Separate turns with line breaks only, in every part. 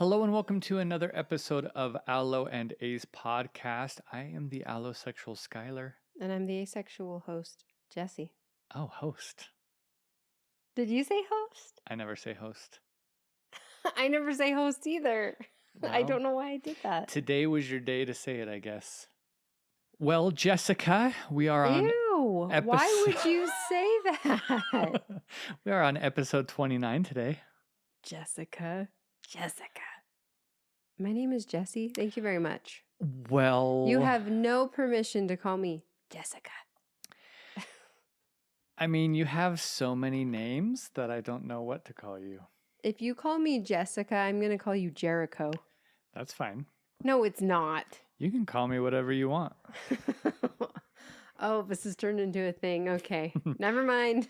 Hello and welcome to another episode of Allo and A's podcast. I am the Allosexual Skylar.
And I'm the asexual host, Jessie.
Oh, host.
Did you say host?
I never say host.
I never say host either. I
Well,
don't know why I did that.
Today was your day to say it, I guess. Well, Jessica, we are on
Ew! Why would you say that?
We are on episode 29 today.
Jessica. My name is Jessie. Thank you very much.
Well,
You have no permission to call me Jessica.
I mean, you have so many names that I don't know what to call you.
If you call me Jessica, I'm going to call you Jericho.
That's fine.
No, it's not.
You can call me whatever you want.
Oh, this has turned into a thing. Okay. Never mind.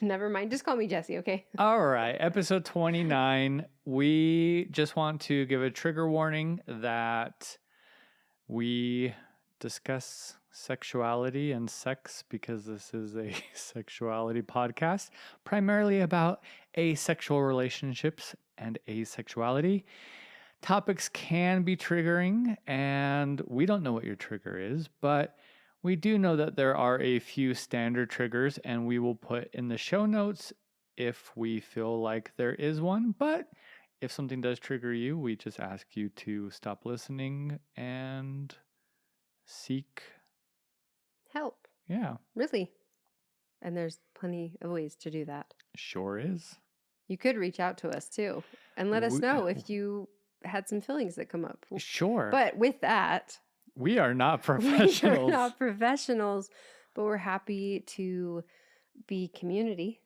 Just call me Jessie, okay?
All right. Episode 29. We just want to give a trigger warning that we discuss sexuality and sex because this is a sexuality podcast, primarily about asexual relationships and asexuality. Topics can be triggering, and we don't know what your trigger is, but we do know that there are a few standard triggers, and we will put in the show notes if we feel like there is one. But if something does trigger you, we just ask you to stop listening and seek
Help.
Yeah.
Really. And there's plenty of ways to do that.
Sure is.
You could reach out to us too and let us know if you had some feelings that come up.
Sure.
But with that,
we are not professionals.
We are not professionals, but we're happy to be community.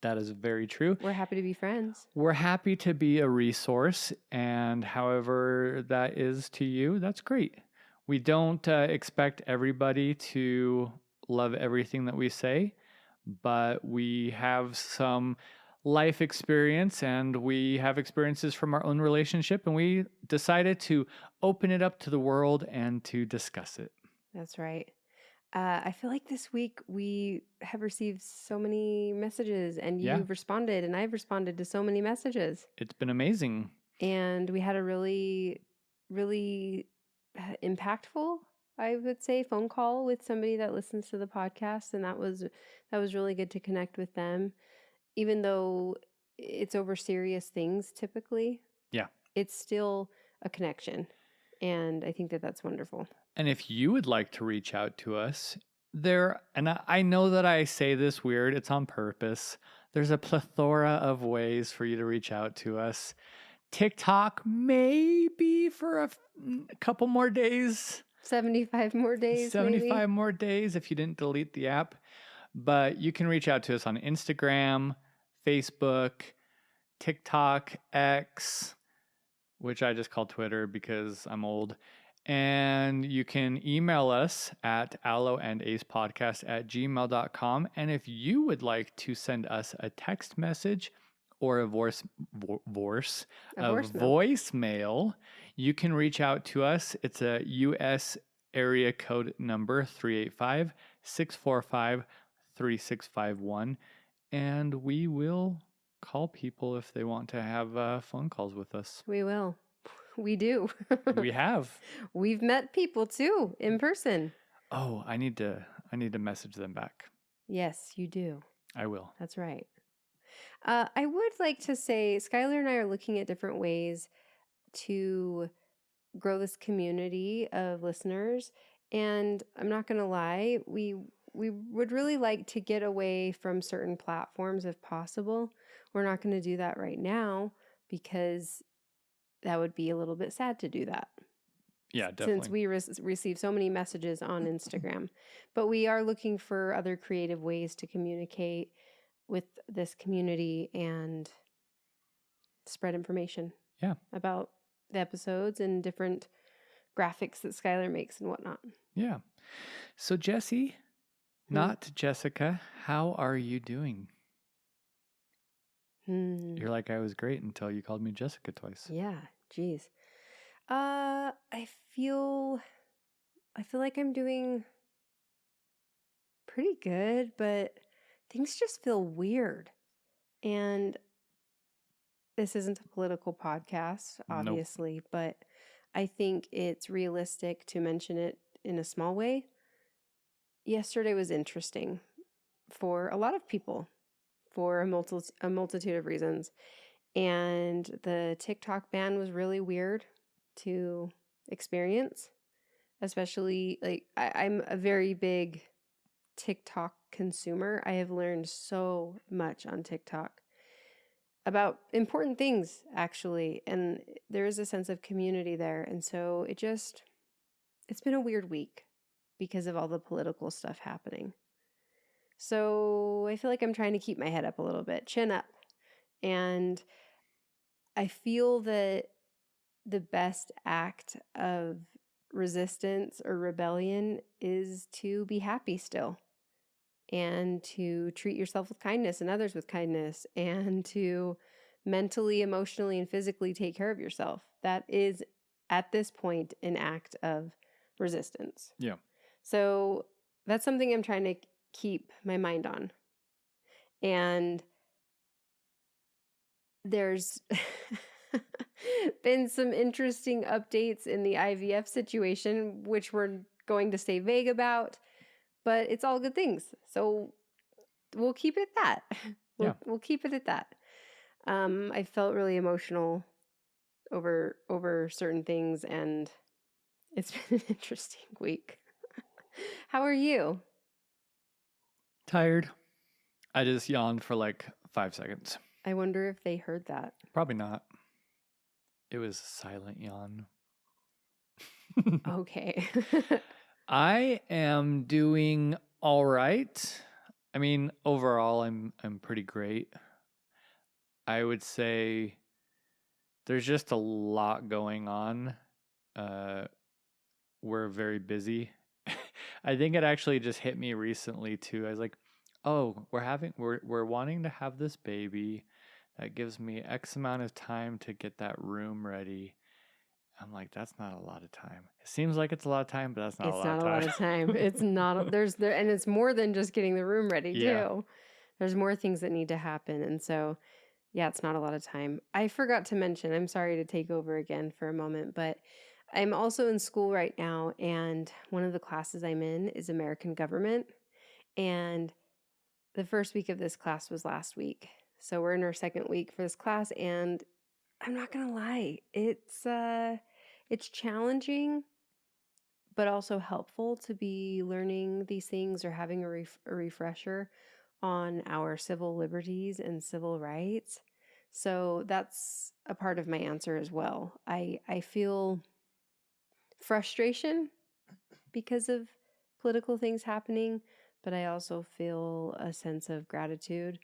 That is very true.
We're happy to be friends.
We're happy to be a resource, and however that is to you, that's great. We don't expect everybody to love everything that we say, but we have some life experience and we have experiences from our own relationship, and we decided to open it up to the world and to discuss it.
That's right. I feel like this week we have received so many messages, and you've responded, and I've responded to so many messages.
It's been amazing.
And we had a really, really impactful, I would say, phone call with somebody that listens to the podcast, and that was really good to connect with them. Even though it's over serious things typically, it's still a connection. And I think that that's wonderful.
And if you would like to reach out to us, and I know that I say this weird, it's on purpose. There's a plethora of ways for you to reach out to us. TikTok, maybe for a couple more days.
75 more days.
75
maybe.
More days if you didn't delete the app. But you can reach out to us on Instagram, Facebook, TikTok, X, which I just call Twitter because I'm old. And you can email us at alloandacepodcast@gmail.com. And if you would like to send us a text message or a voicemail, you can reach out to us. It's a U.S. area code number 385-645-3651. And we will call people if they want to have phone calls with us.
We will. We do.
We have.
We've met people too in person.
Oh, I need to message them back.
Yes, you do.
I will.
That's right. I would like to say Skylar and I are looking at different ways to grow this community of listeners. And I'm not going to lie, we would really like to get away from certain platforms if possible. We're not going to do that right now because that would be a little bit sad to do that.
Yeah, definitely.
Since we receive so many messages on Instagram. But we are looking for other creative ways to communicate with this community and spread information about the episodes and different graphics that Skylar makes and whatnot.
Yeah. So Jessie, not Jessica, how are you doing? You're like, I was great until you called me Jessica twice.
Yeah, geez. I feel like I'm doing pretty good, but things just feel weird. And this isn't a political podcast,
Nope.
obviously, but I think it's realistic to mention it in a small way. Yesterday was interesting for a lot of people for a multitude of reasons. And the TikTok ban was really weird to experience, especially like I'm a very big TikTok consumer. I have learned so much on TikTok about important things, actually. And there is a sense of community there. And so it's been a weird week because of all the political stuff happening. So I feel like I'm trying to keep my head up a little bit, chin up. And I feel that the best act of resistance or rebellion is to be happy still and to treat yourself with kindness and others with kindness and to mentally, emotionally, and physically take care of yourself. That is, at this point, an act of resistance.
Yeah.
So that's something I'm trying to keep my mind on. And there's been some interesting updates in the IVF situation, which we're going to stay vague about, but it's all good things. So we'll keep it at that. We'll keep it at that. I felt really emotional over certain things, and it's been an interesting week. How are you?
Tired. I just yawned for like 5 seconds.
I wonder if they heard that.
Probably not. It was a silent yawn.
Okay.
I am doing all right. I mean, overall, I'm pretty great. I would say there's just a lot going on. We're very busy. I think it actually just hit me recently too. I was like, "Oh, we're wanting to have this baby. That gives me X amount of time to get that room ready." I'm like, "That's not a lot of time." It seems like it's a lot of time, but that's not a lot of time.
It's not a lot of time. It's not, and it's more than just getting the room ready too. There's more things that need to happen. And so, yeah, it's not a lot of time. I forgot to mention, I'm sorry to take over again for a moment, but I'm also in school right now. And one of the classes I'm in is American government. And the first week of this class was last week. So we're in our second week for this class. And I'm not going to lie, it's challenging, but also helpful to be learning these things or having a refresher on our civil liberties and civil rights. So that's a part of my answer as well. I feel frustration because of political things happening, but I also feel a sense of gratitude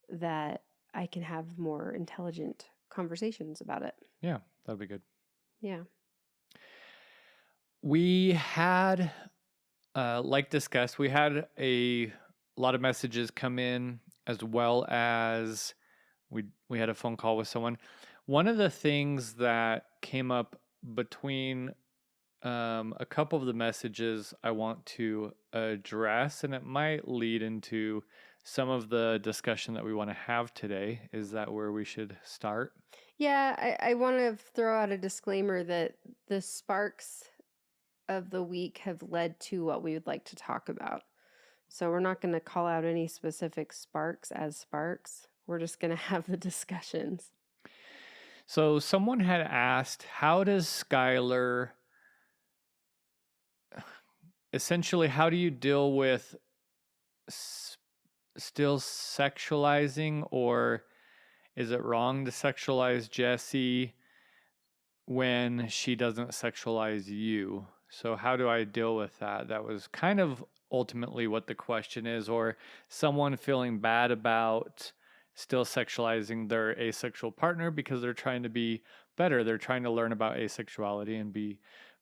that I can have more intelligent conversations about it.
Yeah, that'd be good.
Yeah.
We had, like discussed, we had a lot of messages come in, as well as we had a phone call with someone. One of the things that came up between a couple of the messages I want to address, and it might lead into some of the discussion that we want to have today. Is that where we should start?
Yeah, I want to throw out a disclaimer that the sparks of the week have led to what we would like to talk about. So we're not going to call out any specific sparks as sparks. We're just going to have the discussions.
So someone had asked, how does Skylar, essentially, how do you deal with still sexualizing, or is it wrong to sexualize Jessie when she doesn't sexualize you? So how do I deal with that? That was kind of ultimately what the question is, or someone feeling bad about still sexualizing their asexual partner because they're trying to be better. They're trying to learn about asexuality and be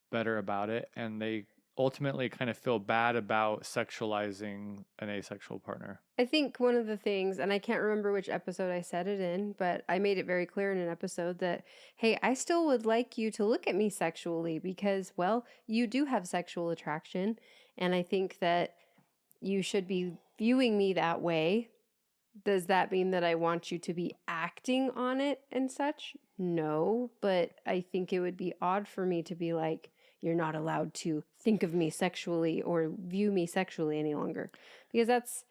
better about it. And they ultimately kind of feel bad about sexualizing an asexual partner.
I think one of the things, and I can't remember which episode I said it in, but I made it very clear in an episode that, hey, I still would like you to look at me sexually because, well, you do have sexual attraction. And I think that you should be viewing me that way. Does that mean that I want you to be acting on it and such? No, but I think it would be odd for me to be like, you're not allowed to think of me sexually or view me sexually any longer, because that's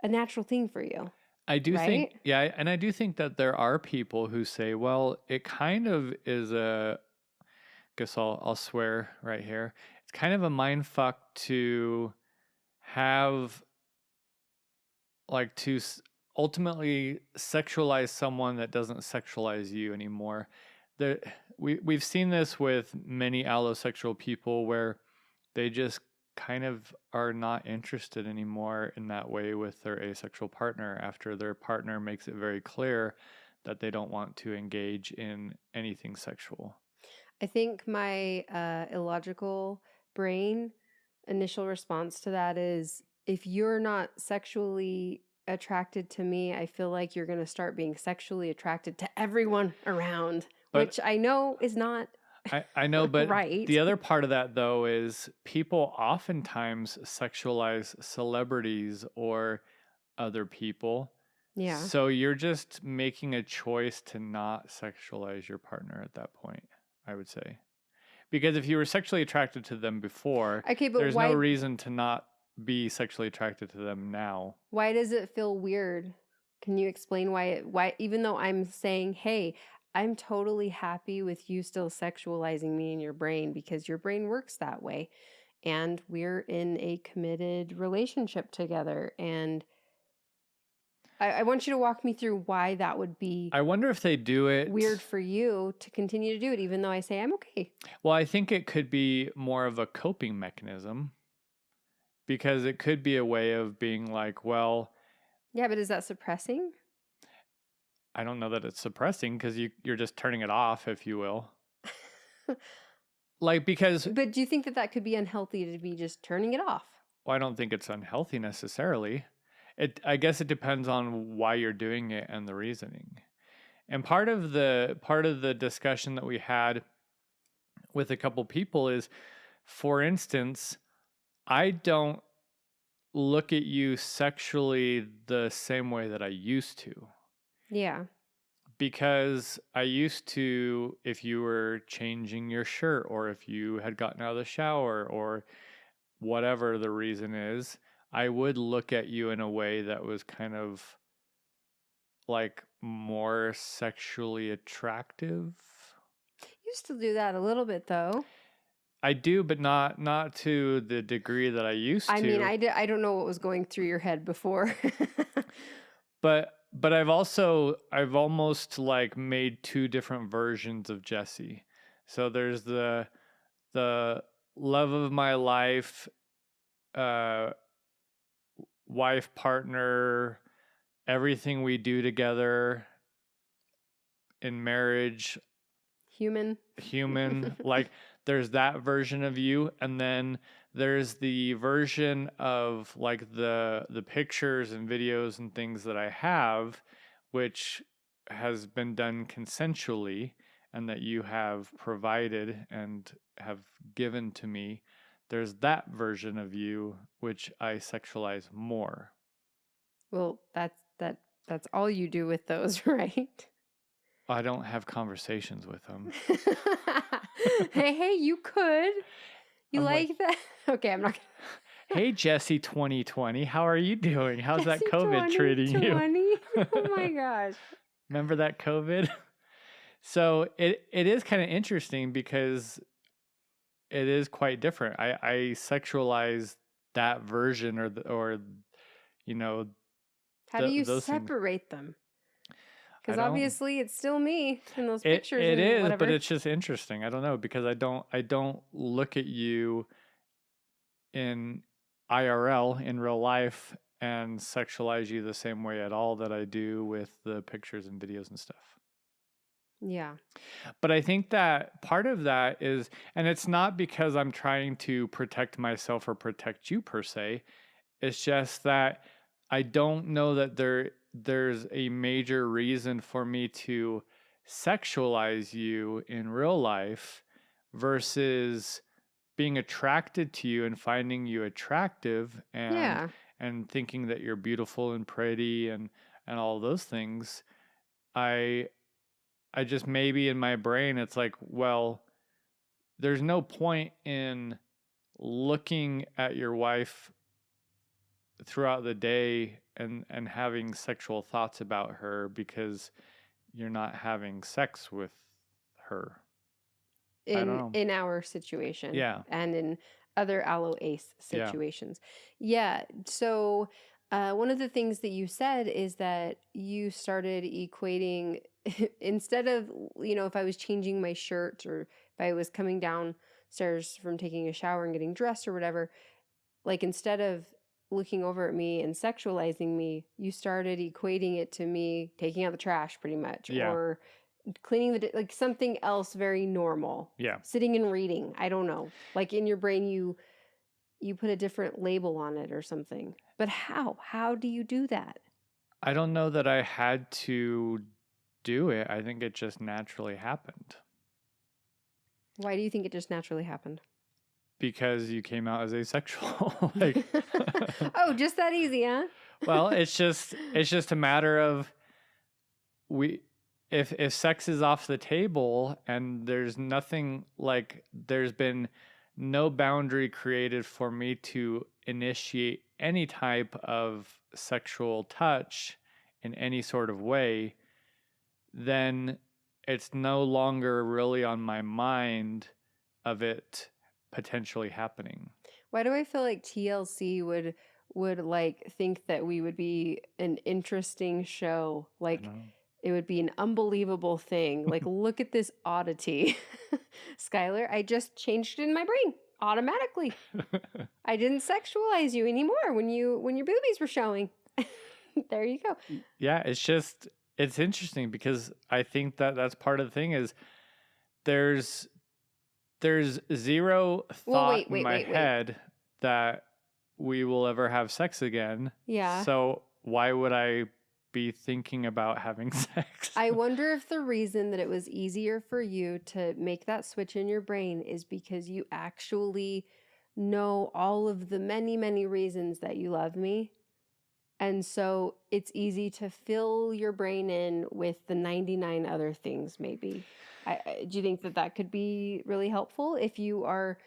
a natural thing for you,
I do
right?
think, yeah, and I do think that there are people who say, well, it kind of is guess I'll swear right here. It's kind of a mind fuck to have like ultimately sexualize someone that doesn't sexualize you anymore. There, we've seen this with many allosexual people where they just kind of are not interested anymore in that way with their asexual partner after their partner makes it very clear that they don't want to engage in anything sexual.
I think my illogical brain initial response to that is, if you're not sexually attracted to me, I feel like you're going to start being sexually attracted to everyone around,
But
which I know is not
I know, but
right.
the other part of that though is people oftentimes sexualize celebrities or other people.
Yeah.
So you're just making a choice to not sexualize your partner at that point, I would say. Because if you were sexually attracted to them before,
Okay, but
there's no reason to not be sexually attracted to them now.
why does it feel weird? Can you explain why even though I'm saying, "Hey, I'm totally happy with you still sexualizing me in your brain because your brain works that way and we're in a committed relationship together, and I want you to walk me through why that would be
I wonder if they do it
weird for you to continue to do it, even though I say I'm okay."
Well, I think it could be more of a coping mechanism because it could be a way of being like, well,
Yeah, but is that suppressing?
I don't know that it's suppressing because you're just turning it off, if you will. Like, because
But do you think that that could be unhealthy to be just turning it off?
well, I don't think it's unhealthy necessarily. I guess it depends on why you're doing it and the reasoning. And part of the discussion that we had with a couple people is, for instance, I don't look at you sexually the same way that I used to.
Yeah.
Because I used to, if you were changing your shirt or if you had gotten out of the shower or whatever the reason is, I would look at you in a way that was kind of like more sexually attractive.
You still do that a little bit though.
I do, but not to the degree that I used
I mean,
to.
I don't know what was going through your head before.
But I've almost like made two different versions of Jesse. So there's the love of my life, uh, wife, partner, everything we do together in marriage,
Human.
human. Like there's that version of you, and then there's the version of like the pictures and videos and things that I have, which has been done consensually and that you have provided and have given to me. There's that version of you which I sexualize more.
Well, that's all you do with those, right?
I don't have conversations with them.
Hey, you could. You
I'm like,
like that? Okay, I'm not gonna.
hey, Jesse 2020, how are you doing? How's that
Jesse
COVID treating you?
2020. Oh my gosh.
Remember that COVID? So it is kind of interesting because it is quite different. I sexualize that version or you know
How do you
those things.
separate them?
I
Because
don't.
obviously it's still me in those
It
pictures
it
and
is, but
whatever.
it's just interesting. I don't know because I don't look at you in IRL in real life and sexualize you the same way at all that I do with the pictures and videos and stuff.
Yeah.
But I think that part of that is, and it's not because I'm trying to protect myself or protect you per se. It's just that I don't know that there's a major reason for me to sexualize you in real life versus being attracted to you and finding you attractive
Yeah.
and thinking that you're beautiful and pretty and and all those things, I just, maybe in my brain it's like, well, there's no point in looking at your wife throughout the day and having sexual thoughts about her because you're not having sex with her. I don't know.
In our situation.
Yeah.
And in other Allo-ace situations. Yeah. So one of the things that you said is that you started equating instead of, if I was changing my shirt or if I was coming downstairs from taking a shower and getting dressed or whatever, like instead of looking over at me and sexualizing me, you started equating it to me taking out the trash pretty much, or cleaning like something else very normal.
Yeah.
Sitting and reading. I don't know. Like in your brain, you put a different label on it or something. But how? How do you do that?
I don't know that I had to do it. I think it just naturally happened.
Why do you think it just naturally happened?
Because you came out as asexual. Like,
oh, just that easy, huh?
well, it's just a matter of if sex is off the table and there's nothing, like there's been no boundary created for me to initiate any type of sexual touch in any sort of way, then it's no longer really on my mind of it potentially happening.
Why do I feel like TLC would like think that we would be an interesting show? Like it would be an unbelievable thing. Like, look at this oddity. Skylar, I just changed it in my brain automatically. I didn't sexualize you anymore when your boobies were showing. There you go.
Yeah, it's interesting because I think that that's part of the thing is there's zero thought in my head that we will ever have sex again.
Yeah.
So why would I be thinking about having sex?
I wonder if the reason that it was easier for you to make that switch in your brain is because you actually know all of the many, many reasons that you love me. And so it's easy to fill your brain in with the 99 other things, maybe. Do you think that could be really helpful if you are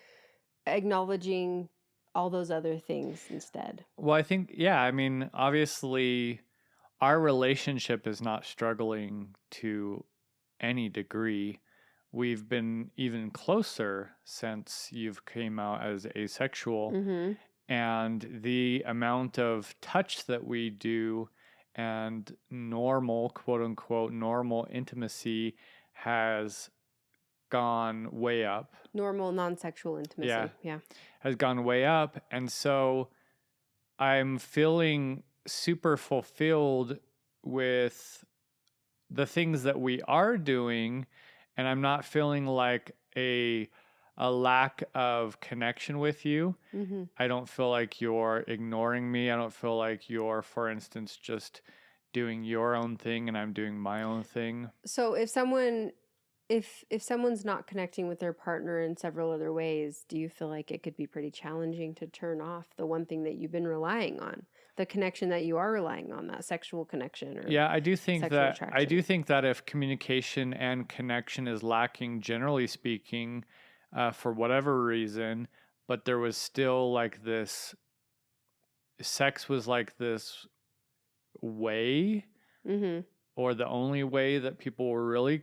acknowledging all those other things instead?
Well, I think, yeah, I mean, obviously our relationship is not struggling to any degree. We've been even closer since you've came out as asexual.
Mm-hmm.
And the amount of touch that we do and normal, quote unquote, normal intimacy has gone way up.
Normal, non-sexual intimacy. Yeah.
Has gone way up. And so I'm feeling super fulfilled with the things that we are doing. And I'm not feeling like a lack of connection with you.
Mm-hmm.
I don't feel like you're ignoring me. I don't feel like you're, for instance, just doing your own thing and I'm doing my own thing.
So if someone's not connecting with their partner in several other ways, do you feel like it could be pretty challenging to turn off the one thing that you've been relying on, the connection that you are relying on, that sexual connection? Or
yeah, I do think that
attraction?
I do think that if communication and connection is lacking, generally speaking, for whatever reason, but there was still like this, sex was like this way,
mm-hmm.
or the only way that people were really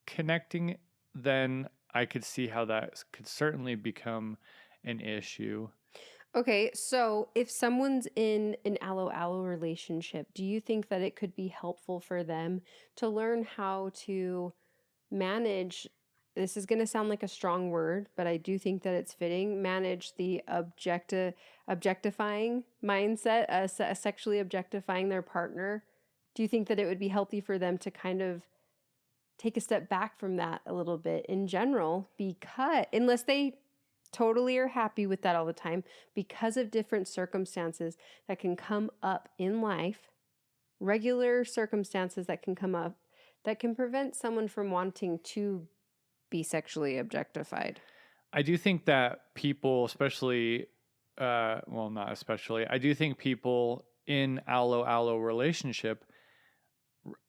connecting, then I could see how that could certainly become an issue.
Okay, so if someone's in an allo-allo relationship, do you think that it could be helpful for them to learn how to manage, this is going to sound like a strong word, but I do think that it's fitting, manage the objectifying mindset, sexually objectifying their partner? Do you think that it would be healthy for them to kind of take a step back from that a little bit in general, because unless they totally are happy with that all the time, because of different circumstances that can come up in life, regular circumstances that can come up that can prevent someone from wanting to be sexually objectified?
I do think that people, especially, well, not especially, I do think people in allo relationship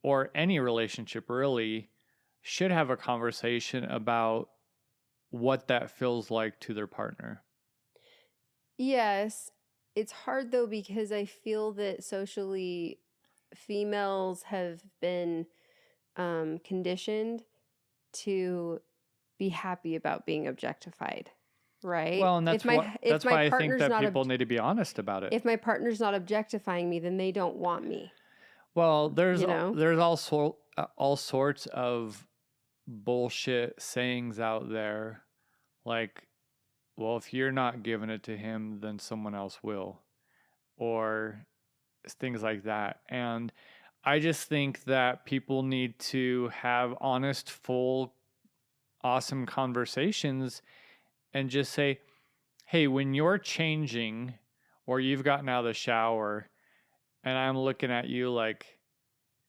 or any relationship really should have a conversation about what that feels like to their partner.
Yes. It's hard though because I feel that socially females have been conditioned to be happy about being objectified, right?
Well, and
If
that's
my
why I think
partner's
that
not
people need to be honest about it.
if my partner's not objectifying me, then they don't want me,
Well,
you know?
there's also all sorts of bullshit sayings out there, like, well, if you're not giving it to him, then someone else will, or things like that. And I just think that people need to have honest, full, awesome conversations and just say, hey, when you're changing or you've gotten out of the shower and I'm looking at you like,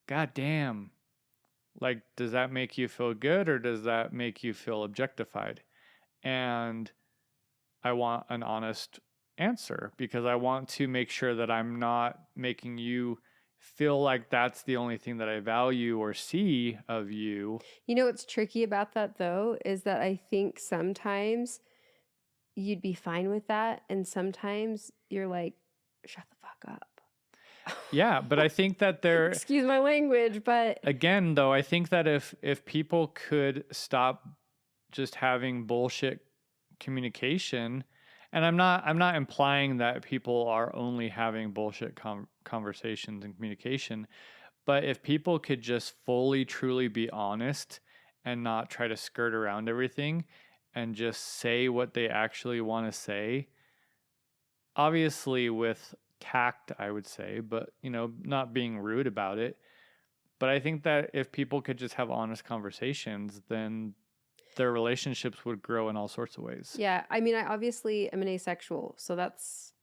God damn, like, does that make you feel good or does that make you feel objectified? And I want an honest answer because I want to make sure that I'm not making you feel like that's the only thing that I value or see of you.
You know what's tricky about that though is that I think sometimes you'd be fine with that and sometimes you're like, shut the fuck up.
Yeah, but I think that there,
excuse my language, but
again, though, I think that if people could stop just having bullshit communication, and I'm not implying that people are only having bullshit conversations and communication, but if people could just fully truly be honest and not try to skirt around everything and just say what they actually want to say, obviously with tact, I would say, but not being rude about it. But I think that if people could just have honest conversations, then their relationships would grow in all sorts of ways.
yeah, I mean, I obviously am an asexual, so that's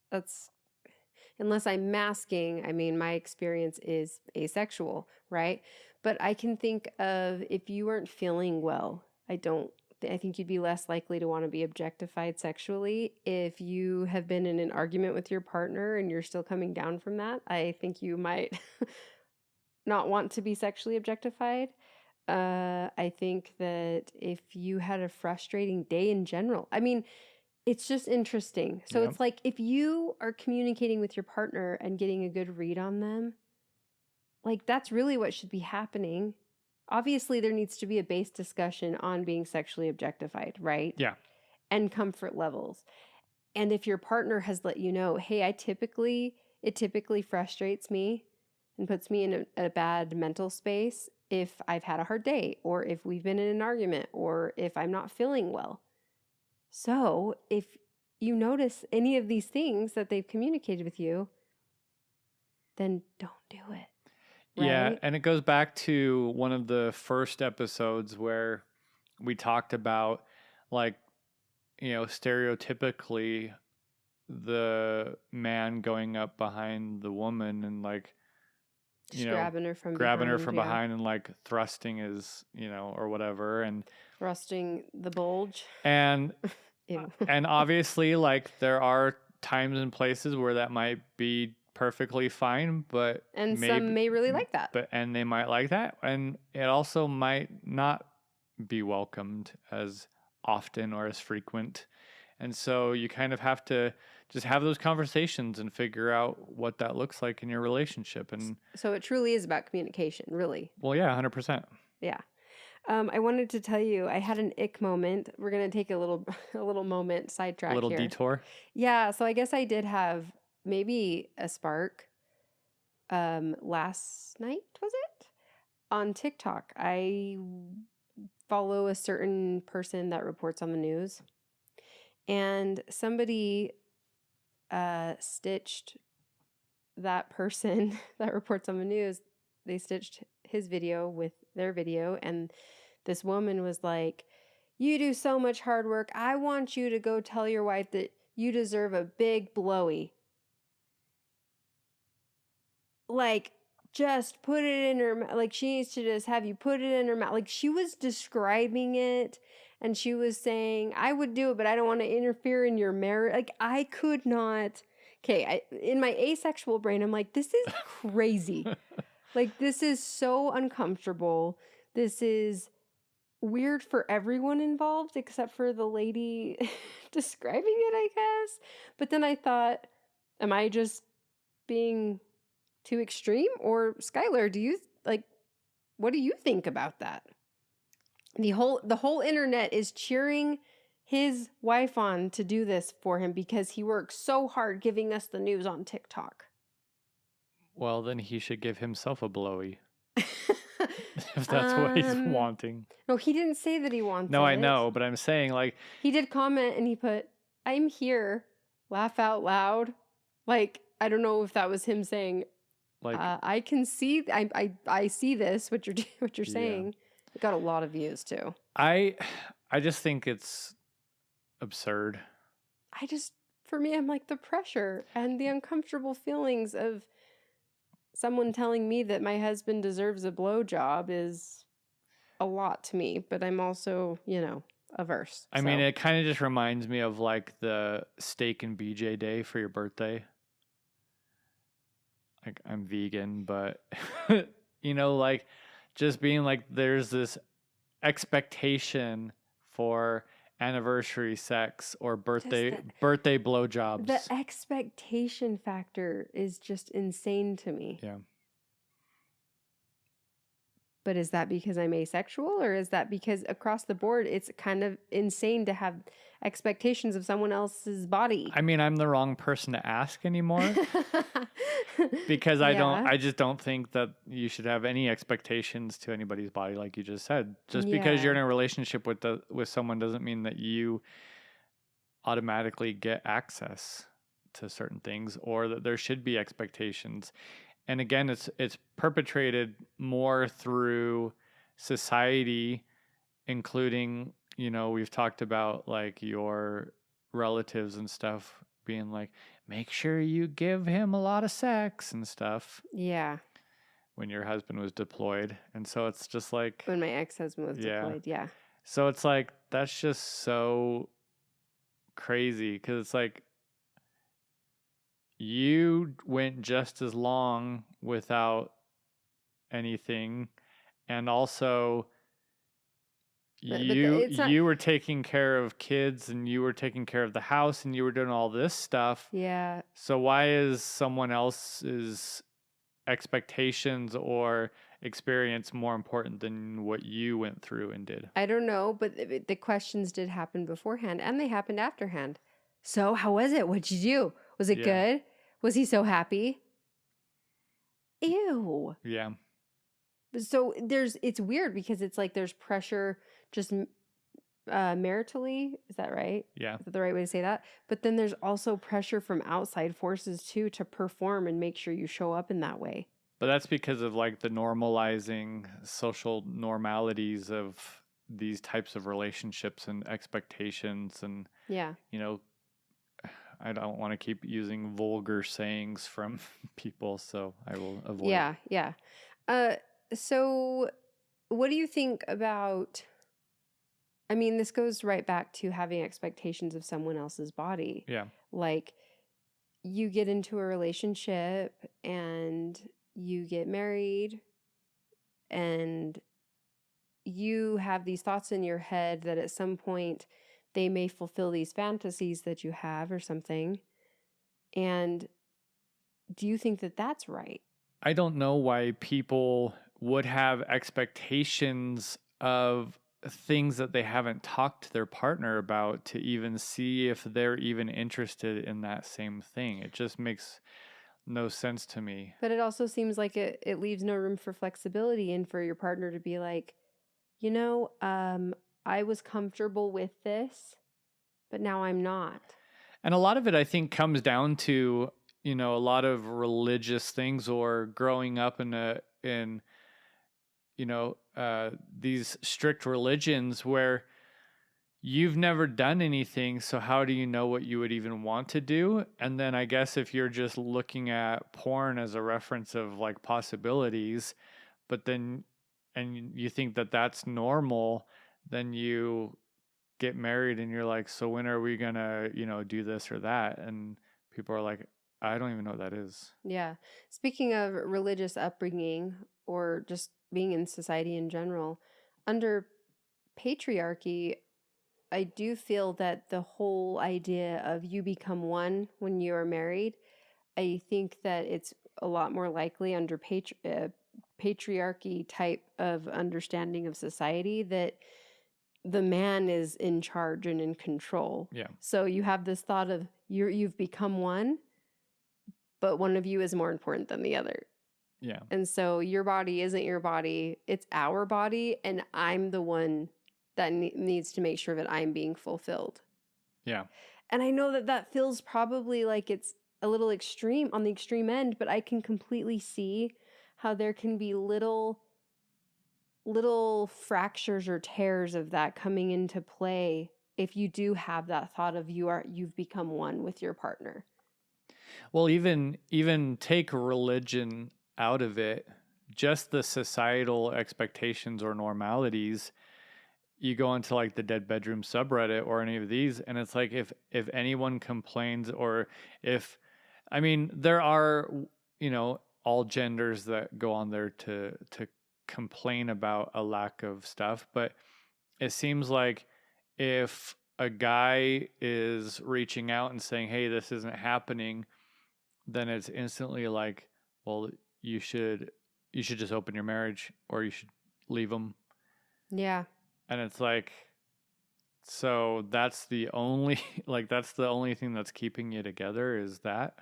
unless I'm masking, I mean, my experience is asexual, right? But I can think of if you weren't feeling well, I think you'd be less likely to want to be objectified sexually. If you have been in an argument with your partner and you're still coming down from that, I think you might not want to be sexually objectified. I think that if you had a frustrating day in general, I mean, it's just interesting. So
Yep.
it's like if you are communicating with your partner and getting a good read on them, like that's really what should be happening. Obviously, there needs to be a base discussion on being sexually objectified, right?
Yeah.
And comfort levels. And if your partner has let you know, hey, it typically frustrates me and puts me in a bad mental space if I've had a hard day or if we've been in an argument or if I'm not feeling well. So if you notice any of these things that they've communicated with you, then don't do it.
Yeah,
Right?
and it goes back to one of the first episodes where we talked about, like, stereotypically the man going up behind the woman and, like,
Just grabbing her from
behind
behind,
and, like, thrusting his, or whatever. And
thrusting the bulge.
and
Ew.
and obviously, like, there are times and places where that might be perfectly fine, but
And
maybe
some may really like that.
and they might like that, and it also might not be welcomed as often or as frequent. And so you kind of have to just have those conversations and figure out what that looks like in your relationship. And
So it truly is about communication, really.
well, yeah, 100%.
Yeah. I wanted to tell you, I had an ick moment. We're gonna take a little moment sidetrack
A little
here.
detour.
Yeah, so I guess I did have maybe a spark. Last night was it on TikTok? I follow a certain person that reports on the news, and somebody stitched that person that reports on the news. They stitched his video with their video, and this woman was like, "You do so much hard work. I want you to go tell your wife that you deserve a big blowy." Like, just put it in her mouth. Like, she needs to just have you put it in her mouth. Like, she was describing it, and she was saying, I would do it, but I don't want to interfere in your marriage. Like, I could not. Okay, in my asexual brain, I'm like, this is crazy. Like, this is so uncomfortable. This is weird for everyone involved except for the lady describing it, I guess. But then I thought, am I just being too extreme? Or Skylar, do you like what do you think about that? The whole internet is cheering his wife on to do this for him because he works so hard giving us the news on TikTok.
Well, then he should give himself a blowy if that's what he's wanting.
No, he didn't say that he wants
No,
it.
I know, but I'm saying like
He did comment and he put, "I'm here, laugh out loud." Like, I don't know if that was him saying,
like
I can see, I see this, what you're
Yeah.
saying. It got a lot of views too.
I just think it's absurd.
For me, I'm like the pressure and the uncomfortable feelings of someone telling me that my husband deserves a blowjob is a lot to me, but I'm also, averse.
I mean, it kind of just reminds me of like the steak and BJ day for your birthday. Like, I'm vegan, but like just being like there's this expectation for anniversary sex or birthday blowjobs.
The expectation factor is just insane to me.
Yeah.
But is that because I'm asexual, or is that because across the board it's kind of insane to have expectations of someone else's body?
I mean, I'm the wrong person to ask anymore because I just don't think that you should have any expectations to anybody's body, like you just said. Just because you're in a relationship with someone doesn't mean that you automatically get access to certain things or that there should be expectations. And again, it's perpetrated more through society, including, we've talked about like your relatives and stuff being like, make sure you give him a lot of sex and stuff.
Yeah.
When your husband was deployed. And so it's just like,
when my ex-husband was deployed. Yeah.
So it's like, that's just so crazy because it's like, you went just as long without anything, and also you were taking care of kids and you were taking care of the house and you were doing all this stuff.
Yeah.
So why is someone else's expectations or experience more important than what you went through and did?
I don't know, but the questions did happen beforehand and they happened afterhand. So how was it? What'd you do? Was it good? Was he so happy? Ew.
Yeah.
So it's weird because it's like there's pressure just maritally. Is that right?
Yeah.
Is that the right way to say that? But then there's also pressure from outside forces too to perform and make sure you show up in that way.
But that's because of like the normalizing social normalities of these types of relationships and expectations. And, I don't want to keep using vulgar sayings from people, so I will avoid.
Yeah, yeah. So what do you think about, I mean, this goes right back to having expectations of someone else's body.
Yeah.
Like, you get into a relationship and you get married and you have these thoughts in your head that at some point they may fulfill these fantasies that you have or something. And do you think that that's right?
I don't know why people would have expectations of things that they haven't talked to their partner about to even see if they're even interested in that same thing. It just makes no sense to me.
But it also seems like it leaves no room for flexibility and for your partner to be like, I was comfortable with this, but now I'm not.
And a lot of it, I think, comes down to, a lot of religious things or growing up in these strict religions where you've never done anything. So how do you know what you would even want to do? And then I guess if you're just looking at porn as a reference of like possibilities, and you think that that's normal, then you get married and you're like, so when are we gonna, do this or that? And people are like, I don't even know what that is.
Yeah. Speaking of religious upbringing or just being in society in general, under patriarchy, I do feel that the whole idea of you become one when you are married, I think that it's a lot more likely under patriarchy type of understanding of society that the man is in charge and in control.
Yeah.
So you have this thought of you've become one, but one of you is more important than the other.
Yeah.
And so your body isn't your body, it's our body, and I'm the one that needs to make sure that I'm being fulfilled.
Yeah.
And I know that that feels probably like it's a little extreme on the extreme end, but I can completely see how there can be little fractures or tears of that coming into play if you do have that thought of you've become one with your partner.
Well, even take religion out of it, just the societal expectations or normalities. You go into like the dead bedroom subreddit or any of these, and it's like if anyone complains, or if, I mean, there are, you know, all genders that go on there to complain about a lack of stuff, but it seems like if a guy is reaching out and saying, "Hey, this isn't happening," then it's instantly like, well, you should just open your marriage, or you should leave them.
Yeah.
And it's like, so that's the only like that's the only thing that's keeping you together, is that?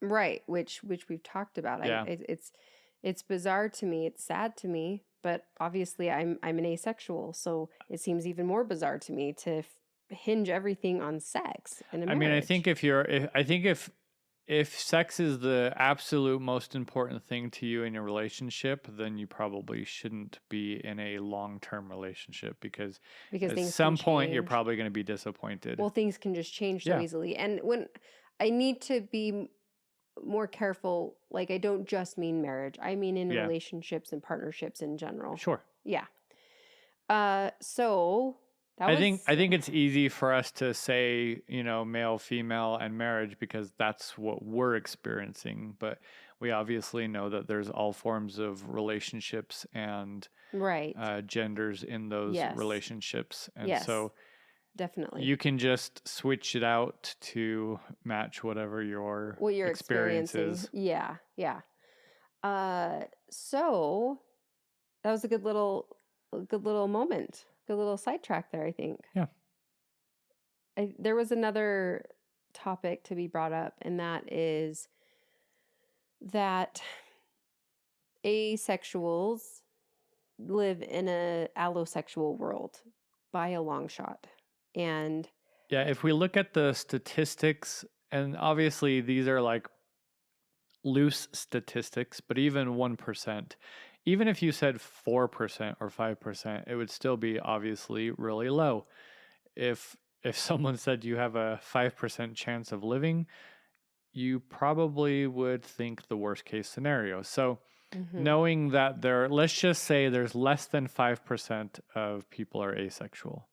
Right, which we've talked about.
Yeah.
It's bizarre to me. It's sad to me, but obviously I'm an asexual, so it seems even more bizarre to me to hinge everything on sex in a
I mean, I
marriage.
think if sex is the absolute most important thing to you in your relationship, then you probably shouldn't be in a long-term relationship, because at
things
some
can
point you're
change.
probably going to be disappointed.
Well, things can just change so
Yeah.
easily, and when I need to be more careful, like I don't just mean marriage. I mean in
Yeah.
relationships and partnerships in general.
Sure.
Yeah. So that
I think it's easy for us to say, you know, male, female, and marriage, because that's what we're experiencing. But we obviously know that there's all forms of relationships and
right.
genders in those
Yes.
relationships, and
Yes.
so
Definitely.
you can just switch it out to match whatever your
what you're
experience
experiencing.
is.
Yeah, yeah. So that was a good little moment. Good little sidetrack there, I think.
Yeah.
There was another topic to be brought up, and that is that asexuals live in a allosexual world by a long shot. And
Yeah, if we look at the statistics, and obviously these are like loose statistics, but even 1%, even if you said 4% or 5%, it would still be obviously really low. If someone said you have a 5% chance of living, you probably would think the worst case scenario. So knowing that let's just say there's less than 5% of people are asexual,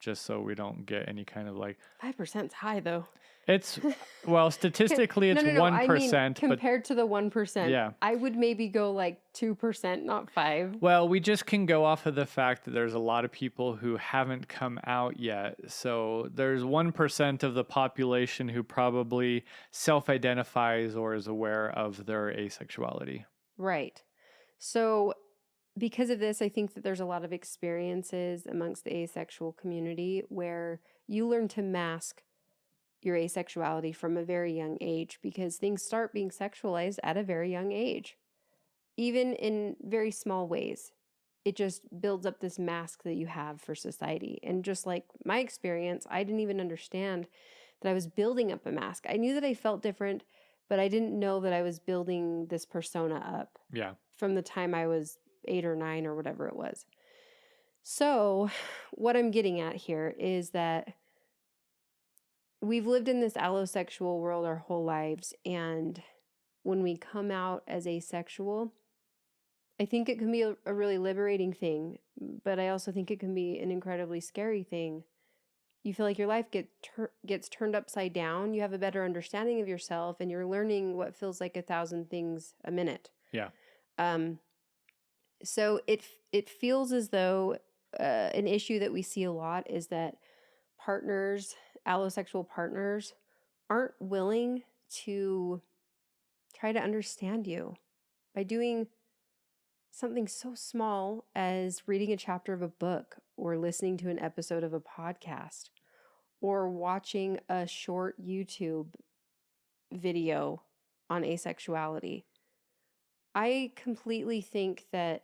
just so we don't get any kind of like
5% is high though.
It's, well, statistically it's 1%,
I mean, compared to the 1%,
yeah,
I would maybe go like 2%, not 5.
well, we just can go off of the fact that there's a lot of people who haven't come out yet. So there's 1% of the population who probably self-identifies or is aware of their asexuality.
Right. So because of this, I think that there's a lot of experiences amongst the asexual community where you learn to mask your asexuality from a very young age, because things start being sexualized at a very young age, even in very small ways. It just builds up this mask that you have for society. And just like my experience, I didn't even understand that I was building up a mask. I knew that I felt different, but I didn't know that I was building this persona up.
Yeah.
From the time I was 8 or 9 or whatever it was. So what I'm getting at here is that we've lived in this allosexual world our whole lives, and when we come out as asexual, I think it can be a really liberating thing, but I also think it can be an incredibly scary thing you feel like your life gets turned upside down. You have a better understanding of yourself, and you're learning what feels like 1,000 things a minute.
Yeah.
So it feels as though an issue that we see a lot is that partners, allosexual partners, aren't willing to try to understand you by doing something so small as reading a chapter of a book or listening to an episode of a podcast or watching a short YouTube video on asexuality. I completely think that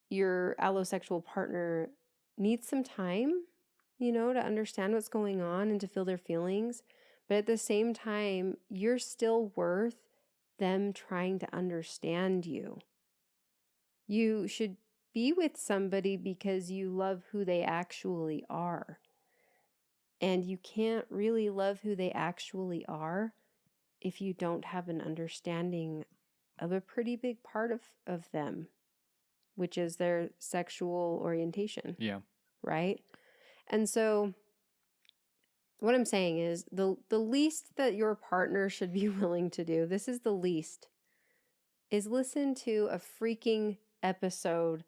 your allosexual partner needs some time, to understand what's going on and to feel their feelings. But at the same time, you're still worth them trying to understand you. You should be with somebody because you love who they actually are. And you can't really love who they actually are if you don't have an understanding of a pretty big part of them, which is their sexual orientation.
Yeah.
Right? And so what I'm saying is the least that your partner should be willing to do, this is the least, is listen to a freaking episode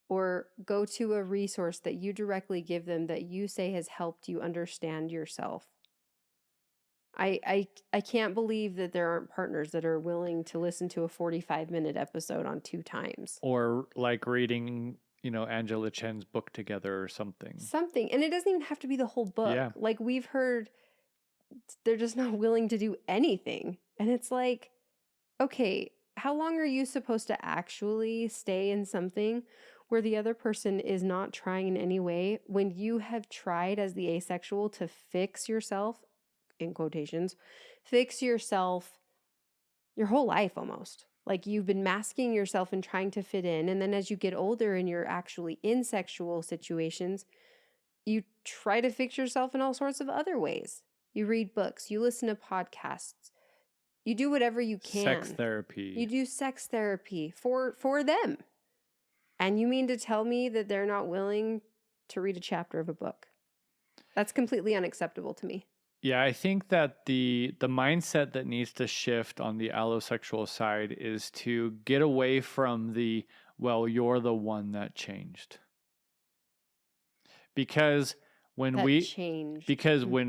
or go to a resource that you directly give them that you say has helped you understand yourself. I can't believe that there aren't partners that are willing to listen to a 45-minute episode on 2 times.
Or like reading, Angela Chen's book together or something.
Something. And it doesn't even have to be the whole book.
Yeah.
Like we've heard they're just not willing to do anything. And it's like, okay, how long are you supposed to actually stay in something where the other person is not trying in any way when you have tried as the asexual to fix yourself, in quotations, fix yourself your whole life almost? Like you've been masking yourself and trying to fit in. And then as you get older and you're actually in sexual situations, you try to fix yourself in all sorts of other ways. You read books, you listen to podcasts, you do whatever you can.
Sex therapy.
You do sex therapy for them. And you mean to tell me that they're not willing to read a chapter of a book? That's completely unacceptable to me.
Yeah, I think that the mindset that needs to shift on the allosexual side is to get away from the, well, you're the one that changed. Because when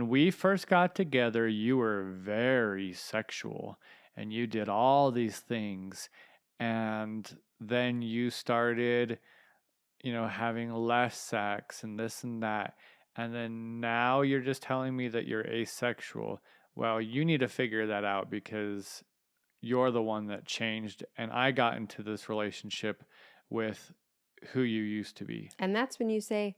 we first got together, you were very sexual and you did all these things, and then you started, having less sex and this and that. And then now you're just telling me that you're asexual. Well, you need to figure that out because you're the one that changed. And I got into this relationship with who you used to be.
And that's when you say,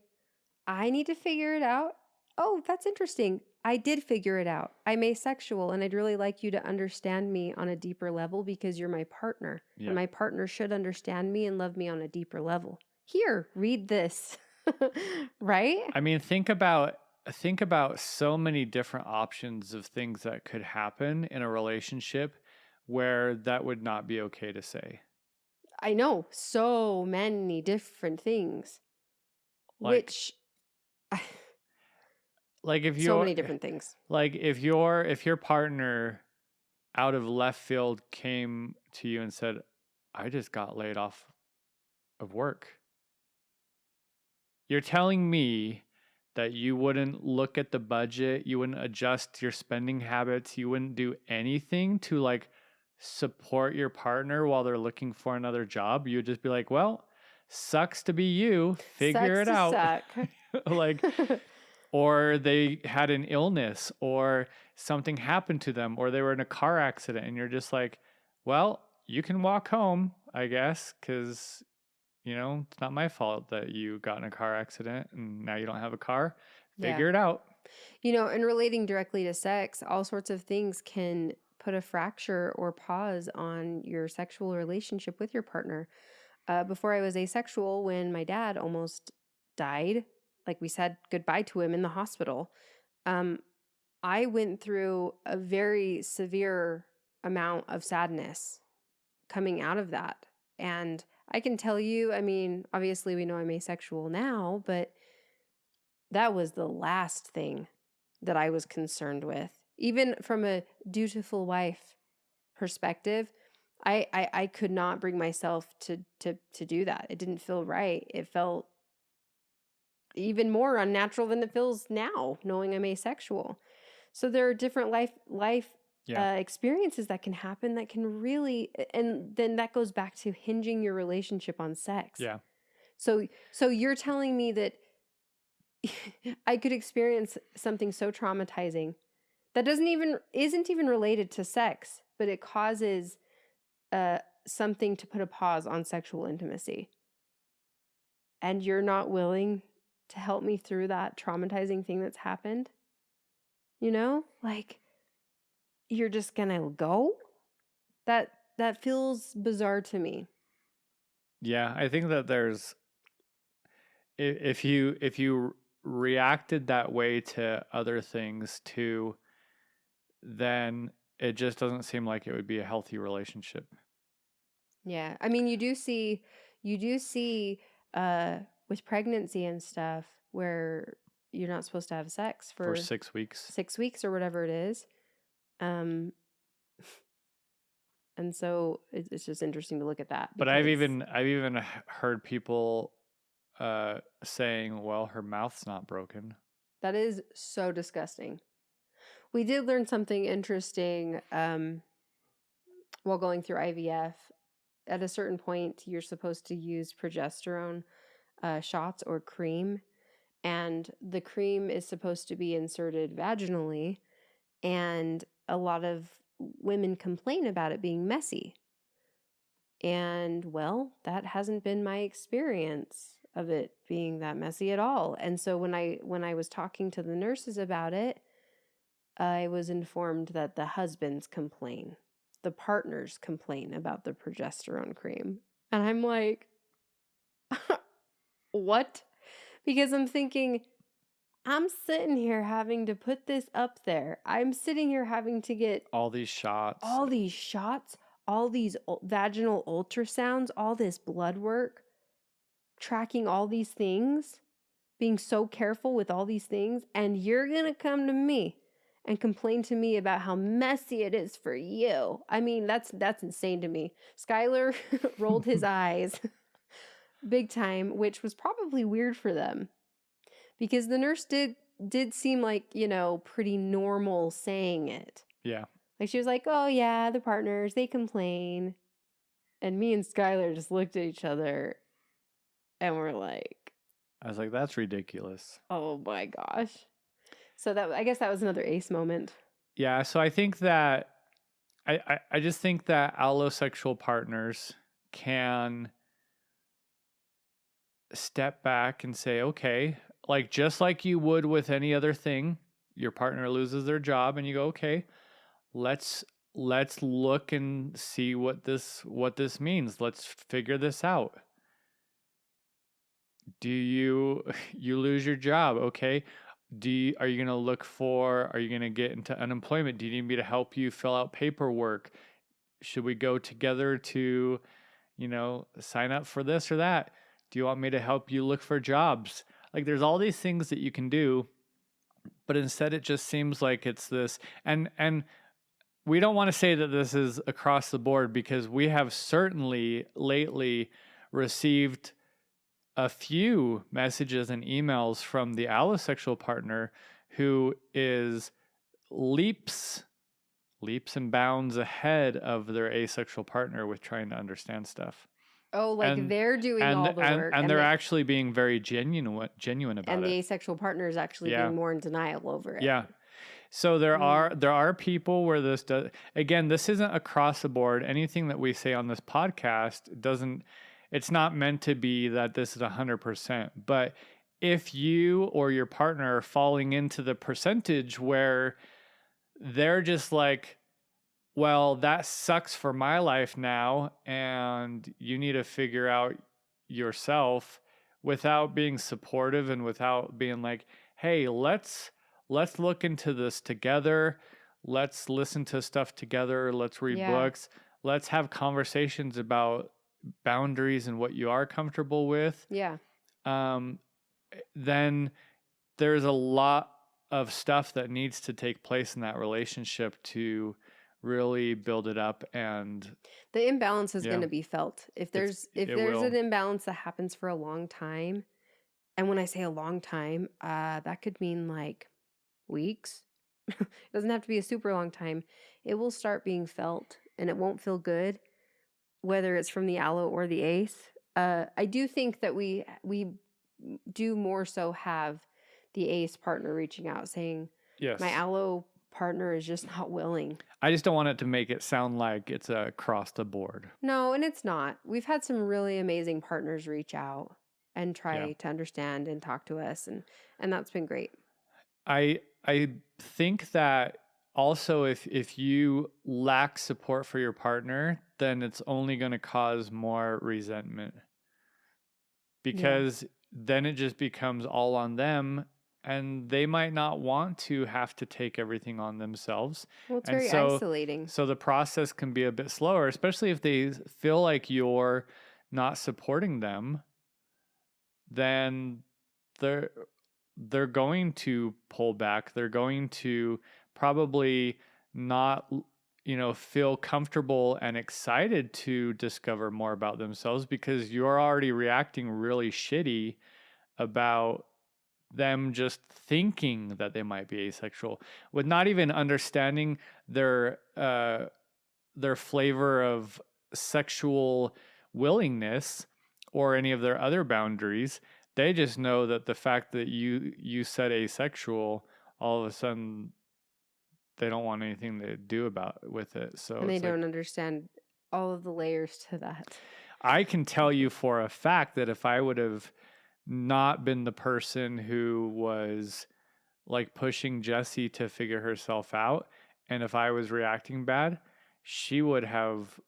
I need to figure it out. Oh, that's interesting. I did figure it out. I'm asexual and I'd really like you to understand me on a deeper level because you're my partner. Yeah. And my partner should understand me and love me on a deeper level. Here, read this. Right?
I mean, think about so many different options of things that could happen in a relationship where that would not be okay to say.
I know so many different things.
Like if you're
so many different things.
Like if your partner out of left field came to you and said, I just got laid off of work. You're telling me that you wouldn't look at the budget, you wouldn't adjust your spending habits, you wouldn't do anything to like support your partner while they're looking for another job. You would just be like, well, sucks to be you, figure it out. Like, or they had an illness or something happened to them or they were in a car accident and you're just like, well, you can walk home, I guess, because it's not my fault that you got in a car accident and now you don't have a car. Figure it out.
And relating directly to sex, all sorts of things can put a fracture or pause on your sexual relationship with your partner. Before I was asexual, when my dad almost died, like we said goodbye to him in the hospital, I went through a very severe amount of sadness coming out of that. And I can tell you, I mean, obviously we know I'm asexual now, but That was the last thing that I was concerned with. Even from a dutiful wife perspective, I could not bring myself to do that. It didn't feel right. It felt even more unnatural than it feels now, knowing I'm asexual. So there are different life experiences that can happen that can really, and then that goes back to hinging your relationship on sex.
Yeah.
So you're telling me that I could experience something so traumatizing that isn't even related to sex, but it causes something to put a pause on sexual intimacy. And you're not willing to help me through that traumatizing thing that's happened? You know? Like, you're just gonna go? That feels bizarre to me.
Yeah, I think that there's if you reacted that way to other things too, then it just doesn't seem like it would be a healthy relationship.
Yeah. I mean, you do see with pregnancy and stuff where you're not supposed to have sex
For
for
6 weeks.
6 weeks or whatever it is. And so it's just interesting to look at that.
But I've even heard people saying, "Well, her mouth's not broken."
That is so disgusting. We did learn something interesting while going through IVF. At a certain point, you're supposed to use progesterone shots or cream, and the cream is supposed to be inserted vaginally, and a lot of women complain about it being messy. And well, that hasn't been my experience of it being that messy at all. And so when I was talking to the nurses about it, I was informed that the husbands complain, the partners complain about the progesterone cream. And I'm like, what? Because I'm thinking, I'm sitting here having to put this up there. I'm sitting here having to get
all these shots,
all these vaginal ultrasounds, all this blood work, tracking all these things, being so careful with all these things, and you're going to come to me and complain to me about how messy it is for you. I mean, that's insane to me. Skylar rolled his eyes big time, which was probably weird for them because the nurse did seem like, pretty normal saying it.
Yeah.
Like she was like, "Oh yeah, the partners, they complain." And me and Skylar just looked at each other and we're like,
I was like, that's ridiculous.
"Oh my gosh." So I guess that was another ace moment.
Yeah, so I think that I just think that allosexual partners can step back and say, okay, like just like you would with any other thing, your partner loses their job and you go, okay, let's look and see what this means. Let's figure this out. Do you lose your job? Okay. Are you going to are you going to get into unemployment? Do you need me to help you fill out paperwork? Should we go together to, sign up for this or that? Do you want me to help you look for jobs? Like there's all these things that you can do, but instead it just seems like it's this, and we don't want to say that this is across the board because we have certainly lately received a few messages and emails from the allosexual partner who is leaps and bounds ahead of their asexual partner with trying to understand stuff.
Oh, like they're doing all the work.
And they're actually being very genuine about it.
And the asexual partner is actually being more in denial over it.
Yeah. So there are people where this does, again, this isn't across the board. Anything that we say on this podcast it's not meant to be that this is 100%. But if you or your partner are falling into the percentage where they're just like, well, that sucks for my life now, and you need to figure out yourself, without being supportive and without being like, hey, let's look into this together. Let's listen to stuff together. Let's read books. Let's have conversations about boundaries and what you are comfortable with.
Yeah.
Then there's a lot of stuff that needs to take place in that relationship to really build it up. And
The imbalance is
yeah,
going to be felt. If
it
there's
will.
an imbalance that happens for a long time, and when I say a long time, that could mean like weeks. It doesn't have to be a super long time. It will start being felt, and it won't feel good, whether it's from the allo or the ace. I do think that we do more so have the ace partner reaching out saying,
Yes.
my allo partner is just not willing.
I just don't want it to make it sound like it's across the board.
No, and it's not. We've had some really amazing partners reach out and try to understand and talk to us, and that's been great.
I think that also if you lack support for your partner, then it's only going to cause more resentment. Because then it just becomes all on them, and they might not want to have to take everything on themselves.
Well, it's
And
very isolating.
So the process can be a bit slower, especially if they feel like you're not supporting them. Then they're going to pull back. They're going to probably not, feel comfortable and excited to discover more about themselves because you're already reacting really shitty about them just thinking that they might be asexual with not even understanding their flavor of sexual willingness or any of their other boundaries. They just know that the fact that you said asexual, all of a sudden they don't want anything to do with it. So
And they don't understand all of the layers to that.
I can tell you for a fact that if I would have not been the person who was like pushing Jessie to figure herself out, and if I was reacting bad, she would have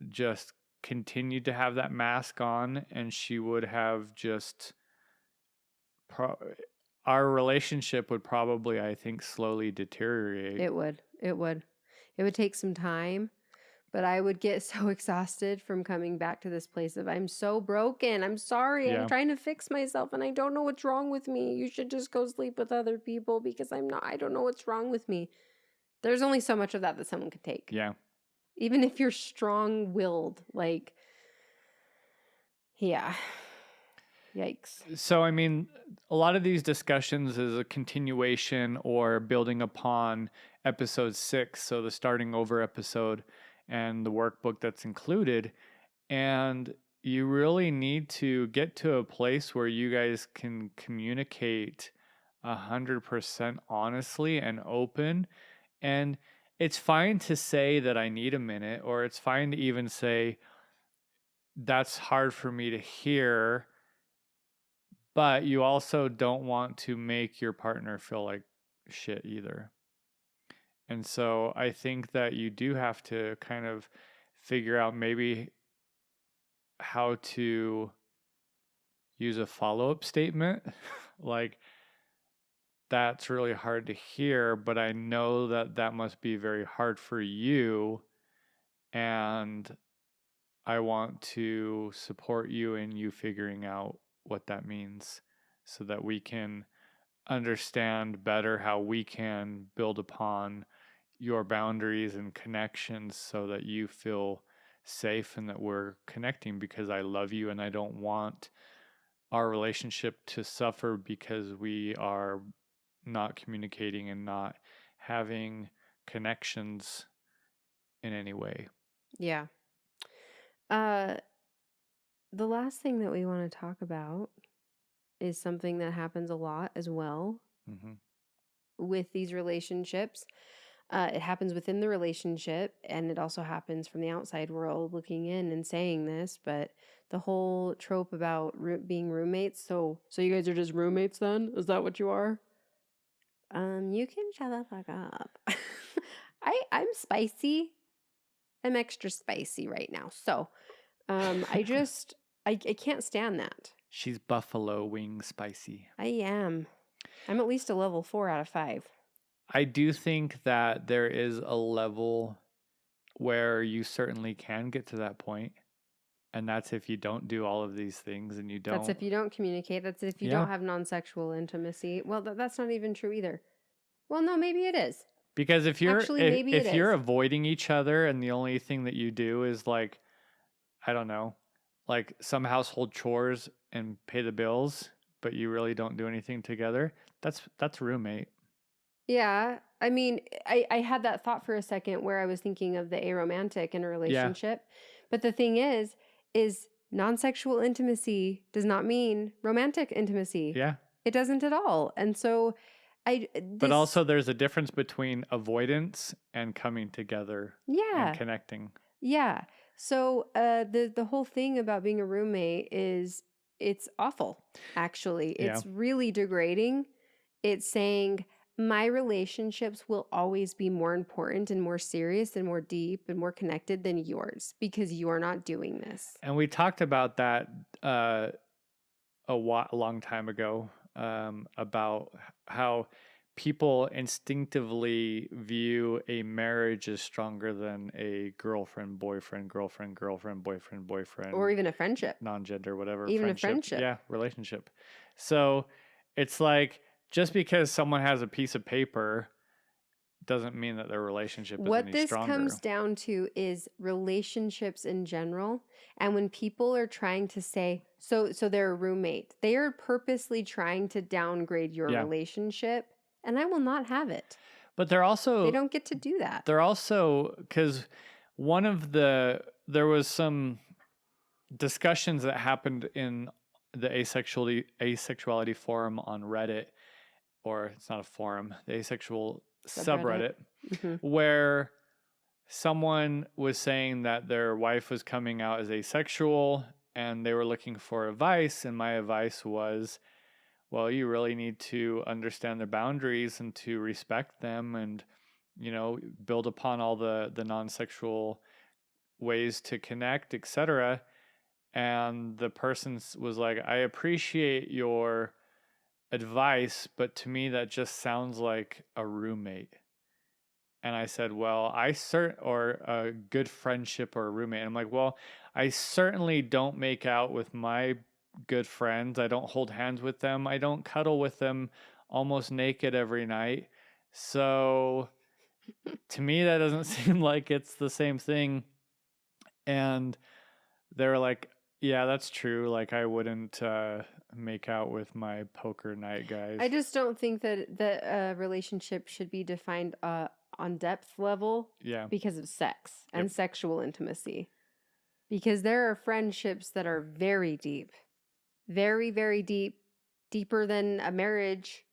just continued to have that mask on, and she would have just our relationship would probably, I think, slowly deteriorate.
It would. It would take some time, but I would get so exhausted from coming back to this place of I'm so broken. I'm sorry. I'm trying to fix myself and I don't know what's wrong with me. You should just go sleep with other people because I don't know what's wrong with me. There's only so much of that someone could take.
Yeah.
Even if you're strong-willed, yeah. Yikes.
So, I mean, a lot of these discussions is a continuation or building upon episode 6, so the starting over episode and the workbook that's included. And you really need to get to a place where you guys can communicate 100% honestly and open. And it's fine to say that I need a minute, or it's fine to even say that's hard for me to hear. But you also don't want to make your partner feel like shit either. And so I think that you do have to kind of figure out maybe how to use a follow-up statement. Like, that's really hard to hear, but I know that that must be very hard for you. And I want to support you in you figuring out what that means so that we can understand better how we can build upon your boundaries and connections so that you feel safe and that we're connecting, because I love you and I don't want our relationship to suffer because we are not communicating and not having connections in any way.
Yeah. The last thing that we want to talk about is something that happens a lot as well with these relationships. It happens within the relationship, and it also happens from the outside world looking in and saying this, but the whole trope about being roommates. So you guys are just roommates then? Is that what you are? You can shut the fuck up. I'm spicy. I'm extra spicy right now. So, I can't stand that.
She's buffalo wing spicy.
I am. I'm at least a level 4 out of 5.
I do think that there is a level where you certainly can get to that point. And that's if you don't do all of these things and you don't.
That's if you don't communicate. That's if you
Yeah.
don't have non-sexual intimacy. Well, that's not even true either. Well, no, maybe it is.
Because if you're
Actually, maybe
if
it
you're
is.
avoiding each other and the only thing that you do is like, I don't know, like some household chores and pay the bills, but you really don't do anything together, that's roommate.
Yeah. I mean, I had that thought for a second where I was thinking of the aromantic in a relationship. But the thing is non-sexual intimacy does not mean romantic intimacy.
Yeah.
It doesn't at all. And so
But also there's a difference between avoidance and coming together
yeah.
and connecting.
Yeah. So the whole thing about being a roommate is it's awful, actually. It's really degrading. It's saying my relationships will always be more important and more serious and more deep and more connected than yours because you are not doing this.
And we talked about that a long time ago, about how people instinctively view a marriage as stronger than a girlfriend, boyfriend, girlfriend, girlfriend, boyfriend, boyfriend,
Or even a friendship.
non-gender, whatever,
Even
friendship.
a friendship.
Yeah, relationship. So it's like just because someone has a piece of paper doesn't mean that their relationship is
What
any
this
stronger.
comes down to is relationships in general. And when people are trying to say, so they're a roommate, they are purposely trying to downgrade your relationship, and I will not have it.
But they
don't get to do that.
They're also, because there was some discussions that happened in the asexuality forum on Reddit, or it's not a forum, the asexual subreddit, where someone was saying that their wife was coming out as asexual and they were looking for advice. And my advice was, well, you really need to understand their boundaries and to respect them and, build upon all the non-sexual ways to connect, etc. And the person was like, I appreciate your advice, but to me that just sounds like a roommate. And I said, well, or a good friendship or a roommate. And I'm like, well, I certainly don't make out with my good friends. I don't hold hands with them. I don't cuddle with them almost naked every night. So to me, that doesn't seem like it's the same thing. And they were like, yeah, that's true. Like, I wouldn't make out with my poker night guys.
I just don't think that a relationship should be defined on depth level because of sex and sexual intimacy. Because there are friendships that are very deep, very, very deep, deeper than a marriage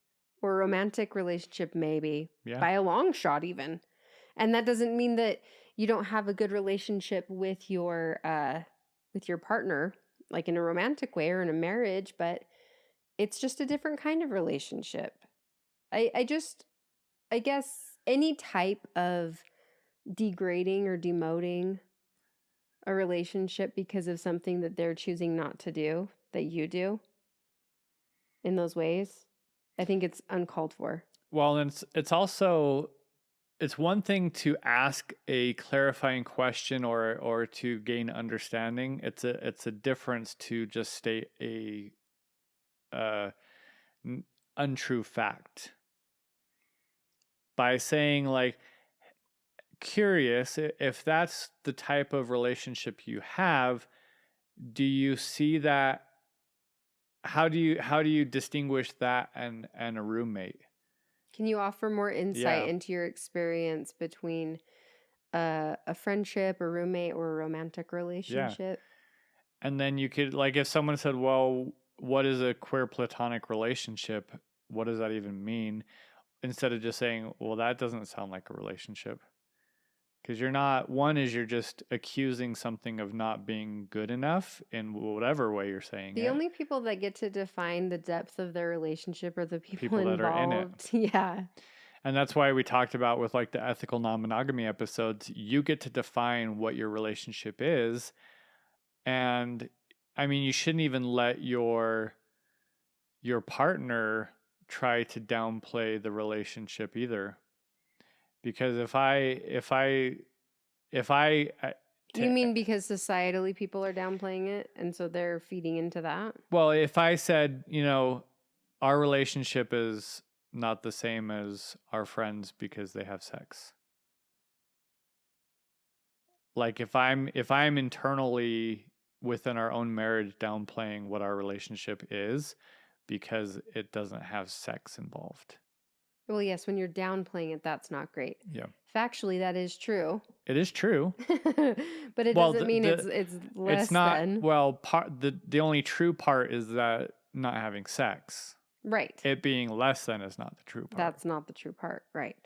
or a romantic relationship, maybe, by a long shot even. And that doesn't mean that you don't have a good relationship with your partner, like in a romantic way or in a marriage, but it's just a different kind of relationship. I guess any type of degrading or demoting a relationship because of something that they're choosing not to do, that you do in those ways, I think it's uncalled for.
Well, and it's also, it's one thing to ask a clarifying question or to gain understanding. It's a difference to just state a untrue fact by saying, like, curious, if that's the type of relationship you have, do you see that? How do you distinguish that and a roommate?
Can you offer more insight into your experience between a friendship, a roommate, or a romantic relationship?
And then you could, like, if someone said, well, what is a queer platonic relationship? What does that even mean? Instead of just saying, well, that doesn't sound like a relationship. Because you're just accusing something of not being good enough in whatever way you're saying
The only people that get to define the depth of their relationship are the people involved.
That are in it.
Yeah.
And that's why we talked about with like the ethical non-monogamy episodes, you get to define what your relationship is. And I mean, you shouldn't even let your partner try to downplay the relationship either. Because if I
You mean because societally people are downplaying it, and so they're feeding into that?
Well, if I said, our relationship is not the same as our friends because they have sex. Like if I'm internally within our own marriage downplaying what our relationship is because it doesn't have sex involved.
Well, yes, when you're downplaying it, that's not great.
Yeah.
Factually, that is true.
It is true.
But it doesn't mean it's less
it's not
than.
well the only true part is that not having sex.
Right.
It being less than is not the true part.
That's not the true part. Right.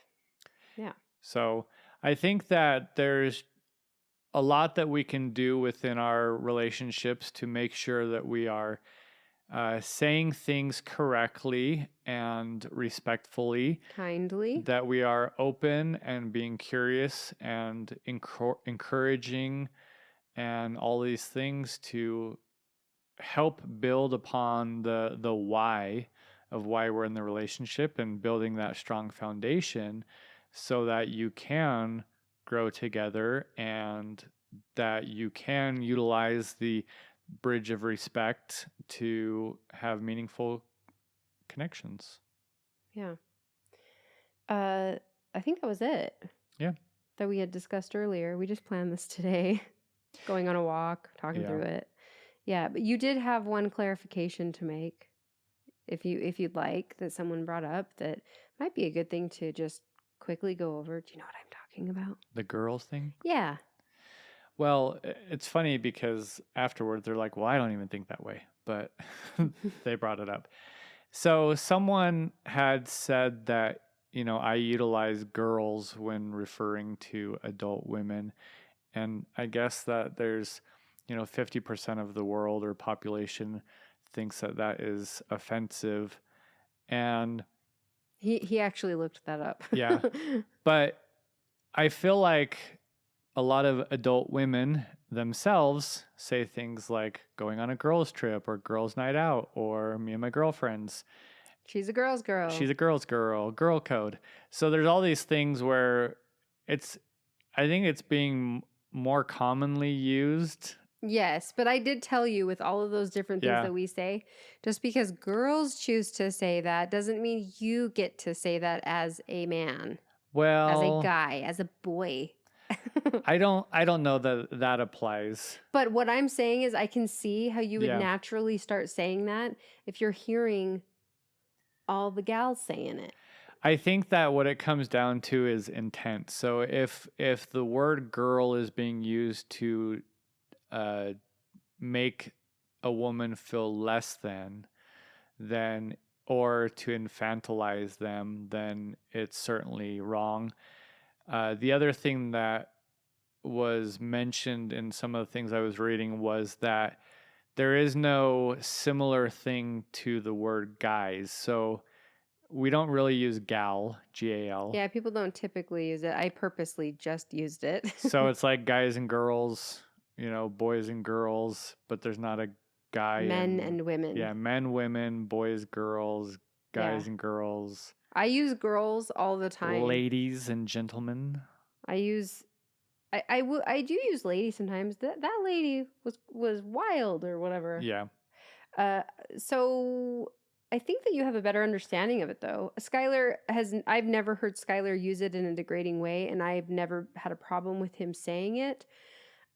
Yeah.
So I think that there's a lot that we can do within our relationships to make sure that we are saying things correctly and respectfully,
Kindly.
that we are open and being curious and encouraging and all these things to help build upon the why of why we're in the relationship and building that strong foundation so that you can grow together and that you can utilize the bridge of respect to have meaningful connections.
Yeah. I think that was it.
Yeah.
That we had discussed earlier. We just planned this today. Going on a walk, talking through it. Yeah, but you did have one clarification to make. If you'd like, that someone brought up that might be a good thing to just quickly go over. Do you know what I'm talking about?
The girls thing?
Yeah.
Well, it's funny because afterward they're like, well, I don't even think that way, but they brought it up. So someone had said that, I utilize girls when referring to adult women. And I guess that there's, 50% of the world or population thinks that is offensive. And
he actually looked that up.
Yeah. But I feel like a lot of adult women themselves say things like going on a girls' trip or girls' night out or me and my girlfriends.
She's a girl's girl.
She's a girl's girl, girl code. So there's all these things where I think it's being more commonly used.
Yes, but I did tell you with all of those different things that we say, just because girls choose to say that doesn't mean you get to say that as a man.
Well,
as a guy, as a boy.
I don't know that applies.
But what I'm saying is I can see how you would naturally start saying that if you're hearing all the gals saying it.
I think that what it comes down to is intent. So if the word girl is being used to make a woman feel less than, then or to infantilize them, then it's certainly wrong. The other thing that was mentioned in some of the things I was reading was that there is no similar thing to the word guys. So we don't really use gal, G-A-L.
Yeah, people don't typically use it. I purposely just used it.
So it's like guys and girls, boys and girls, but there's not a guy.
Men and women.
Yeah, men, women, boys, girls, guys and girls.
I use girls all the time.
Ladies and gentlemen.
I do use lady sometimes. That lady was wild or whatever.
Yeah.
So I think that you have a better understanding of it though. I've never heard Skylar use it in a degrading way, and I've never had a problem with him saying it.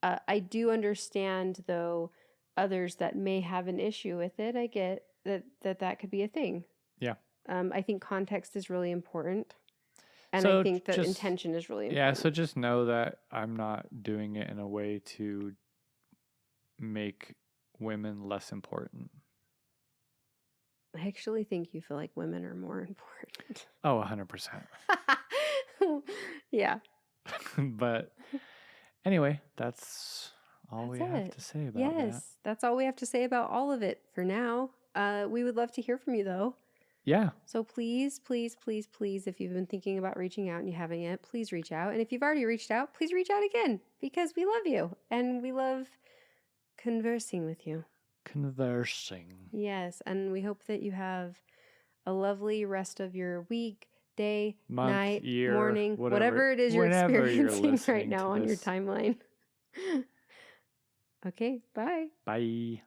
I do understand though others that may have an issue with it. I get that could be a thing. Yeah. I think context is really important. And so I think that intention is really important.
Yeah, so just know that I'm not doing it in a way to make women less important.
I actually think you feel like women are more important.
Oh, 100%.
Yeah.
But anyway, that's all we have to say about that.
Yes, that's all we have to say about all of it for now. We would love to hear from you though.
Yeah.
So please, please, please, please, if you've been thinking about reaching out and you haven't yet, please reach out. And if you've already reached out, please reach out again because we love you and we love conversing with you.
Conversing.
Yes, and we hope that you have a lovely rest of your week, day,
month,
night,
year,
morning, whatever it is you're experiencing right now on your timeline. Okay, bye.
Bye.